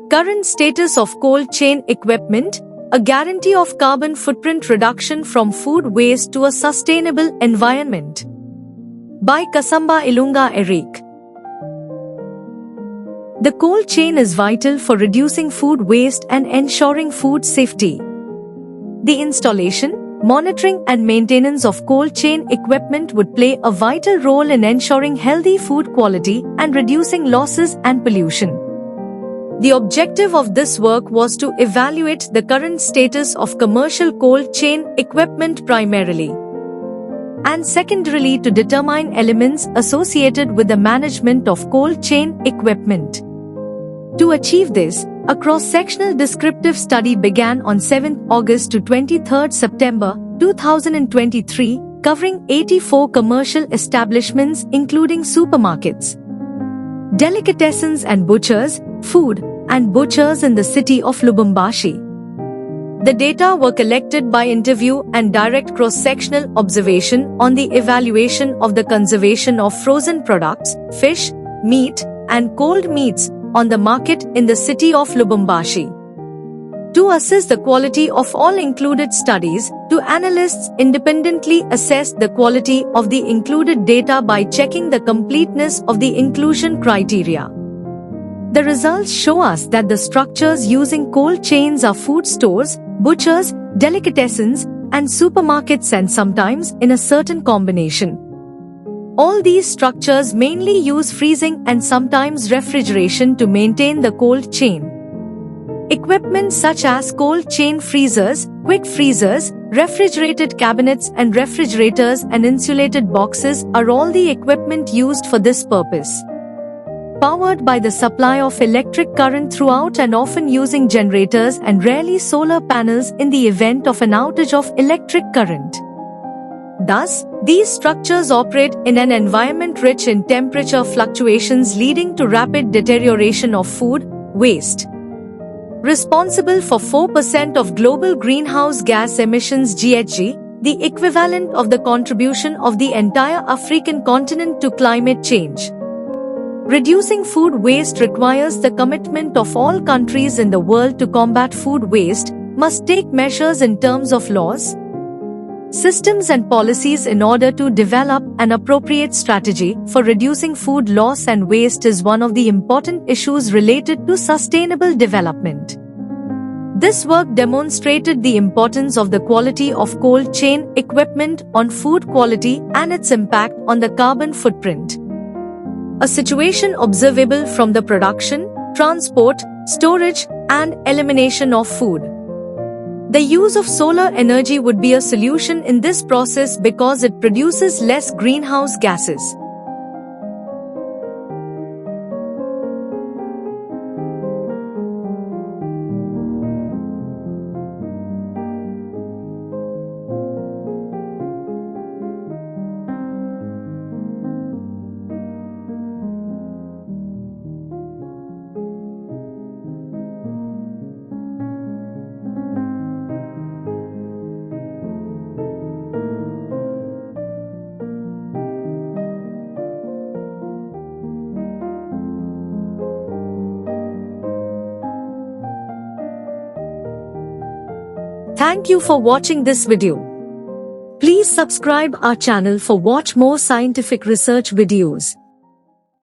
Current status of cold chain equipment, a guarantee of carbon footprint reduction from food waste to a sustainable environment. By Kasamba Ilunga Eric. The cold chain is vital for reducing food waste and ensuring food safety. The installation, monitoring and maintenance of cold chain equipment would play a vital role in ensuring healthy food quality and reducing losses and pollution. The objective of this work was to evaluate the current status of commercial cold chain equipment primarily, and secondarily to determine elements associated with the management of cold chain equipment. To achieve this, a cross-sectional descriptive study began on 7 August to 23 September 2023, covering 84 commercial establishments including supermarkets, delicatessens and butchers, food and butchers in the city of Lubumbashi. The data were collected by interview and direct cross-sectional observation on the evaluation of the conservation of frozen products, fish, meat, and cold meats on the market in the city of Lubumbashi. To assess the quality of all included studies, two analysts independently assessed the quality of the included data by checking the completeness of the inclusion criteria. The results show us that the structures using cold chains are food stores, butchers, delicatessens, and supermarkets, and sometimes in a certain combination. All these structures mainly use freezing and sometimes refrigeration to maintain the cold chain. Equipment such as cold chain freezers, quick freezers, refrigerated cabinets and refrigerators and insulated boxes are all the equipment used for this purpose. Powered by the supply of electric current throughout and often using generators and rarely solar panels in the event of an outage of electric current. Thus, these structures operate in an environment rich in temperature fluctuations leading to rapid deterioration of food waste. Responsible for 4% of global greenhouse gas emissions GHG, the equivalent of the contribution of the entire African continent to climate change. Reducing food waste requires the commitment of all countries in the world to combat food waste, must take measures in terms of laws, systems and policies in order to develop an appropriate strategy for reducing food loss and waste is one of the important issues related to sustainable development. This work demonstrated the importance of the quality of cold chain equipment on food quality and its impact on the carbon footprint. A situation observable from the production, transport, storage, and elimination of food. The use of solar energy would be a solution in this process because it produces less greenhouse gases. Thank you for watching this video. Please subscribe our channel for watch more scientific research videos.